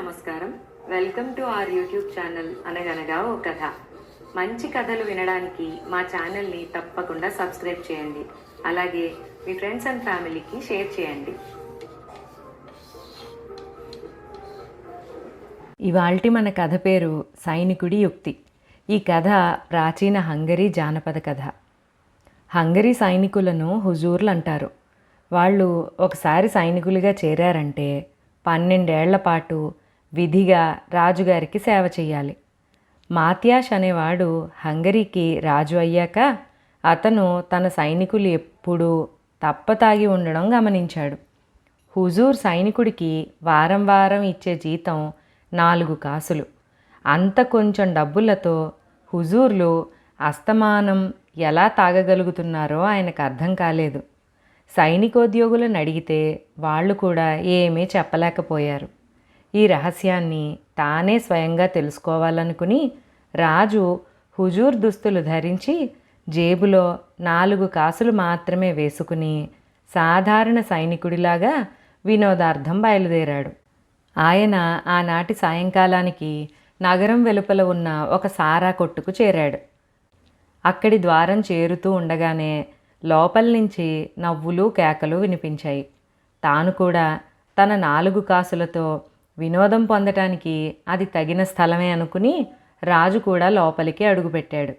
నమస్కారం. Welcome to our YouTube channel అనగనగా ఓ కథ. మంచి కథలు వినడానికి మా ఛానల్ని తప్పకుండా సబ్స్క్రైబ్ చేయండి. అలాగే మీ ఫ్రెండ్స్ అండ్ ఫ్యామిలీకి షేర్ చేయండి. ఇవాల్టి మన కథ పేరు సైనికుడి యుక్తి. ఈ కథ ప్రాచీన హంగరీ జానపద కథ. హంగరీ సైనికులను హుజూర్లు అంటారు. వాళ్ళు ఒకసారి సైనికులుగా చేరారంటే 12 ఏళ్ల పాటు విధిగా రాజుగారికి సేవ చేయాలి. మాత్యాష్ అనేవాడు హంగరీకి రాజు అయ్యాక అతను తన సైనికులు ఎప్పుడూ తప్పతాగి ఉండడం గమనించాడు. హుజూర్ సైనికుడికి వారం వారం ఇచ్చే జీతం 4 కాసులు. అంత కొంచెం డబ్బులతో హుజూర్లు అస్తమానం ఎలా తాగగలుగుతున్నారో ఆయనకు అర్థం కాలేదు. సైనికోద్యోగులను అడిగితే వాళ్ళు కూడా ఏమీ చెప్పలేకపోయారు. ఈ రహస్యాన్ని తానే స్వయంగా తెలుసుకోవాలనుకుని రాజు హుజూర్ దుస్తులు ధరించి జేబులో 4 కాసులు మాత్రమే వేసుకుని సాధారణ సైనికుడిలాగా వినోదార్థం బయలుదేరాడు. ఆయన ఆనాటి సాయంకాలానికి నగరం వెలుపల ఉన్న ఒక సారా కొట్టుకు చేరాడు. అక్కడి ద్వారం చేరుతూ ఉండగానే లోపల నుంచి నవ్వులు కేకలు వినిపించాయి. తాను కూడా తన 4 కాసులతో వినోదం పొందటానికి అది తగిన స్థలమే అనుకుని రాజు కూడా లోపలికి అడుగుపెట్టాడు.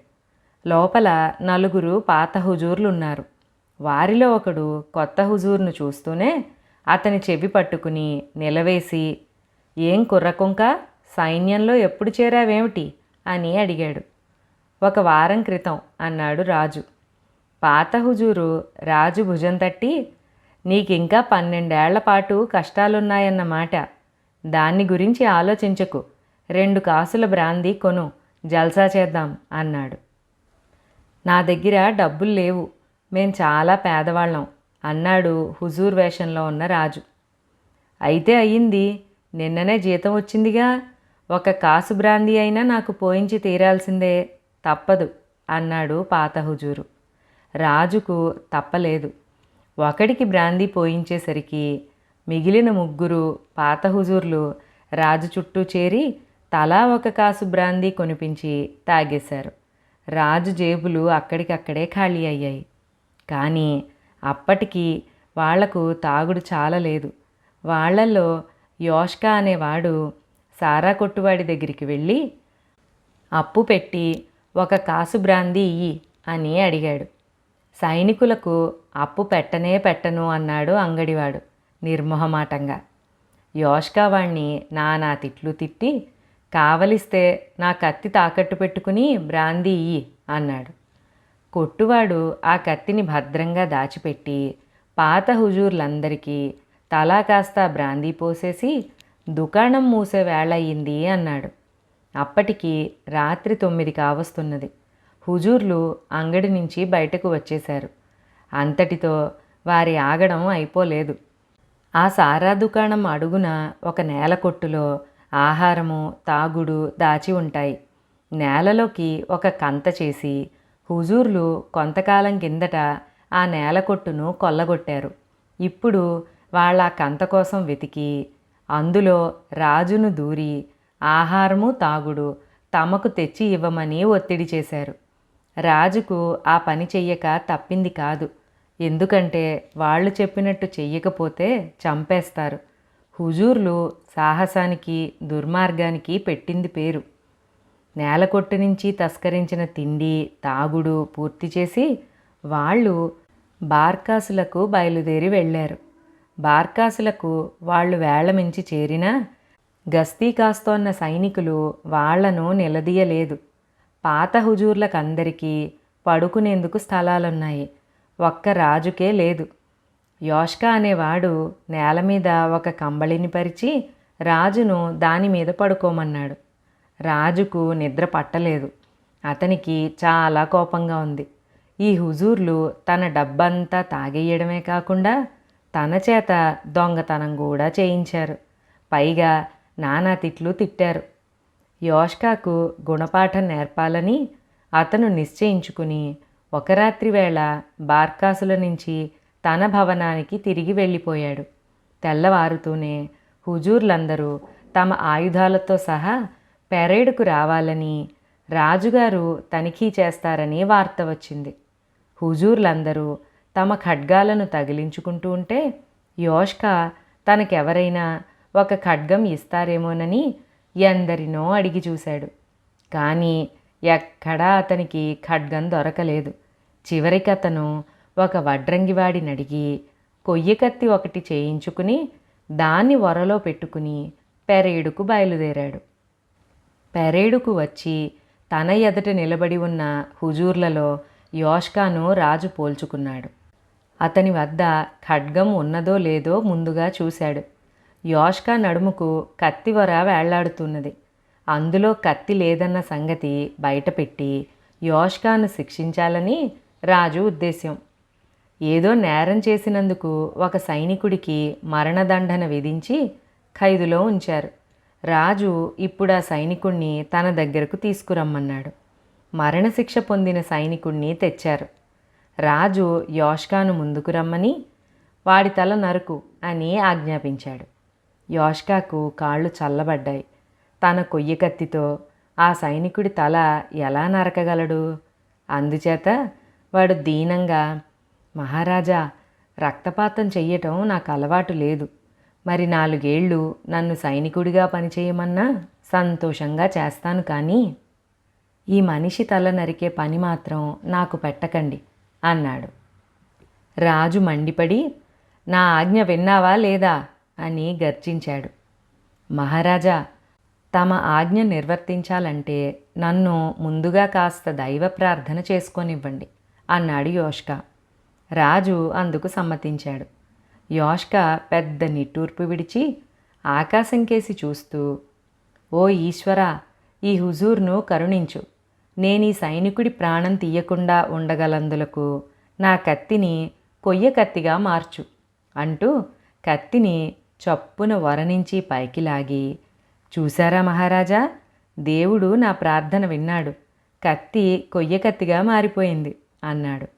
లోపల 4 పాత హుజూర్లు ఉన్నారు. వారిలో ఒకడు కొత్త హుజూర్ను చూస్తూనే అతని చెవి పట్టుకుని నిలవేసి, "ఏం కుర్రకుంక, సైన్యంలో ఎప్పుడు చేరావేమిటి?" అని అడిగాడు. "1 వారం క్రితం" అన్నాడు రాజు. పాత హుజూరు రాజు భుజం తట్టి, "నీకింకా 12 ఏళ్ల పాటు కష్టాలున్నాయన్నమాట. దాన్ని గురించి ఆలోచించకు. 2 కాసుల బ్రాందీ కొను, జల్సా చేద్దాం" అన్నాడు. "నా దగ్గర డబ్బులు లేవు, మేం చాలా పేదవాళ్ళం" అన్నాడు హుజూర్ వేషంలో ఉన్న రాజు. "అయితే అయ్యింది, నిన్ననే జీతం వచ్చిందిగా. 1 కాసు బ్రాందీ అయినా నాకు పోయించి తీరాల్సిందే, తప్పదు" అన్నాడు పాత హుజూరు. రాజుకు తప్పలేదు. ఒకడికి బ్రాందీ పోయించేసరికి మిగిలిన 3 పాత హుజూర్లు రాజు చుట్టూ చేరి తలా 1 కాసు బ్రాందీ కొనిపించి తాగేశారు. రాజు జేబులు అక్కడికక్కడే ఖాళీ అయ్యాయి. కానీ అప్పటికి వాళ్లకు తాగుడు చాలలేదు. వాళ్లలో యోష్కా అనేవాడు సారా కొట్టువాడి దగ్గరికి వెళ్ళి, "అప్పు పెట్టి 1 కాసు బ్రాందీ ఇయ్యి" అని అడిగాడు. "సైనికులకు అప్పు పెట్టనే పెట్టను" అన్నాడు అంగడివాడు నిర్మోహమాటంగా. యోష్కా వాణ్ణి నానా తిట్లు తిట్టి, "కావలిస్తే నా కత్తి తాకట్టు పెట్టుకుని బ్రాందీ ఇయ్యి" అన్నాడు. కొట్టువాడు ఆ కత్తిని భద్రంగా దాచిపెట్టి పాత హుజూర్లందరికీ తలా కాస్త బ్రాందీ పోసేసి, "దుకాణం మూసే వేళయింది" అన్నాడు. అప్పటికి రాత్రి 9 కావస్తున్నది. హుజూర్లు అంగడి నుంచి బయటకు వచ్చేశారు. అంతటితో వారి ఆగడం అయిపోలేదు. ఆ సారా దుకాణం అడుగున ఒక నేల కొట్టులో ఆహారము తాగుడు దాచి ఉంటాయి. నేలలోకి ఒక కంత చేసి హుజూర్లు కొంతకాలం కిందట ఆ నేల కొట్టును కొల్లగొట్టారు. ఇప్పుడు వాళ్ళ కంత కోసం వెతికి అందులో రాజును దూరి ఆహారము తాగుడు తమకు తెచ్చి ఇవ్వమని ఒత్తిడి చేశారు. రాజుకు ఆ పని చెయ్యక తప్పింది కాదు. ఎందుకంటే వాళ్ళు చెప్పినట్టు చెయ్యకపోతే చంపేస్తారు. హుజూర్లు సాహసానికి దుర్మార్గానికి పెట్టింది పేరు. నేలకొట్టు నుంచి తస్కరించిన తిండి తాగుడు పూర్తి చేసి వాళ్ళు బార్కాసులకు బయలుదేరి వెళ్ళారు. బార్కాసులకు వాళ్ళు వేళమించి చేరినా గస్తీ కాస్తోన్న సైనికులు వాళ్లను నిలదీయలేదు. పాత హుజూర్లకందరికీ పడుకునేందుకు స్థలాలున్నాయి, ఒక్క రాజుకే లేదు. యోష్కా అనేవాడు నేల మీద ఒక కంబళిని పరిచి రాజును దానిమీద పడుకోమన్నాడు. రాజుకు నిద్ర పట్టలేదు. అతనికి చాలా కోపంగా ఉంది. ఈ హుజూర్లు తన డబ్బంతా తాగేయడమే కాకుండా తన చేత దొంగతనం కూడా చేయించారు. పైగా నానా తిట్లు తిట్టారు. యోష్కాకు గుణపాఠం నేర్పాలని అతను నిశ్చయించుకుని ఒక రాత్రి వేళ బార్కాసుల నుంచి తన భవనానికి తిరిగి వెళ్ళిపోయాడు. తెల్లవారుతూనే హుజూర్లందరూ తమ ఆయుధాలతో సహా పెరేడుకు రావాలని రాజుగారు తనిఖీ చేస్తారని వార్త వచ్చింది. హుజూర్లందరూ తమ ఖడ్గాలను తగిలించుకుంటూ ఉంటే యోష్కా తనకెవరైనా ఒక ఖడ్గం ఇస్తారేమోనని ఎందరినో అడిగి చూశాడు. కానీ ఎక్కడా అతనికి ఖడ్గం దొరకలేదు. చివరికి అతను ఒక వడ్రంగివాడిని అడిగి కొయ్య కత్తి ఒకటి చేయించుకుని దాన్ని వరలో పెట్టుకుని పెరేడుకు బయలుదేరాడు. పెరేడుకు వచ్చి తన ఎదుట నిలబడి ఉన్న హుజూర్లలో యోష్కాను రాజు పోల్చుకున్నాడు. అతని వద్ద ఖడ్గం ఉన్నదో లేదో ముందుగా చూశాడు. యోష్కా నడుముకు కత్తివర వేళ్లాడుతున్నది. అందులో కత్తి లేదన్న సంగతి బయటపెట్టి యోష్కాను శిక్షించాలని రాజు ఉద్దేశ్యం. ఏదో నేరం చేసినందుకు ఒక సైనికుడికి మరణదండన విధించి ఖైదులో ఉంచారు. రాజు ఇప్పుడు ఆ సైనికుణ్ణి తన దగ్గరకు తీసుకురమ్మన్నాడు. మరణశిక్ష పొందిన సైనికుణ్ణి తెచ్చారు. రాజు యోష్కాను ముందుకు రమ్మని వాడి తల నరుకు అని ఆజ్ఞాపించాడు. యోష్కాకు కాళ్ళు చల్లబడ్డాయి. తన కొయ్య కత్తితో ఆ సైనికుడి తల ఎలా నరకగలడు? అందుచేత వాడు దీనంగా, మహారాజా, రక్తపాతం చెయ్యటం నాకు అలవాటు లేదు. మరి 4 ఏళ్ళు నన్ను సైనికుడిగా పనిచేయమన్నా సంతోషంగా చేస్తాను, కానీ ఈ మనిషి తల నరికే పని మాత్రం నాకు పెట్టకండి అన్నాడు. రాజు మండిపడి, నా ఆజ్ఞ విన్నావా లేదా అని గర్జించాడు. మహారాజా, తమ ఆజ్ఞ నిర్వర్తించాలంటే నన్ను ముందుగా కాస్త దైవ ప్రార్థన చేసుకొనివ్వండి అన్నాడు యోష్కా. రాజు అందుకు సమ్మతించాడు. యోష్కా పెద్ద నిట్టూర్పు విడిచి ఆకాశం కేసి చూస్తూ, ఓ ఈశ్వరా, ఈ హుజూర్ను కరుణించు. నేను ఈ సైనికుడి ప్రాణం తీయకుండా ఉండగలందులకు నా కత్తిని కొయ్య కత్తిగా మార్చు అంటూ కత్తిని చప్పున వరనించి పైకి లాగి, చూశారా మహారాజా, దేవుడు నా ప్రార్థన విన్నాడు. కత్తి కొయ్య కత్తిగా మారిపోయింది అన్నాడు.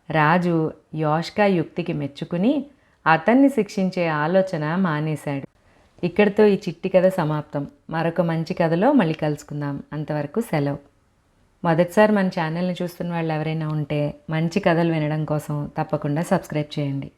రాజు యోష్కా యుక్తికి మెచ్చుకుని అతన్ని శిక్షించే ఆలోచన మానేశాడు. ఇక్కడితో ఈ చిట్టి కథ సమాప్తం. మరొక మంచి కథలో మళ్ళీ కలుసుకుందాం. అంతవరకు సెలవు. మొదటిసారి మన ఛానల్ని చూస్తున్న వాళ్ళు ఎవరైనా ఉంటే మంచి కథలు వినడం కోసం తప్పకుండా సబ్స్క్రైబ్ చేయండి.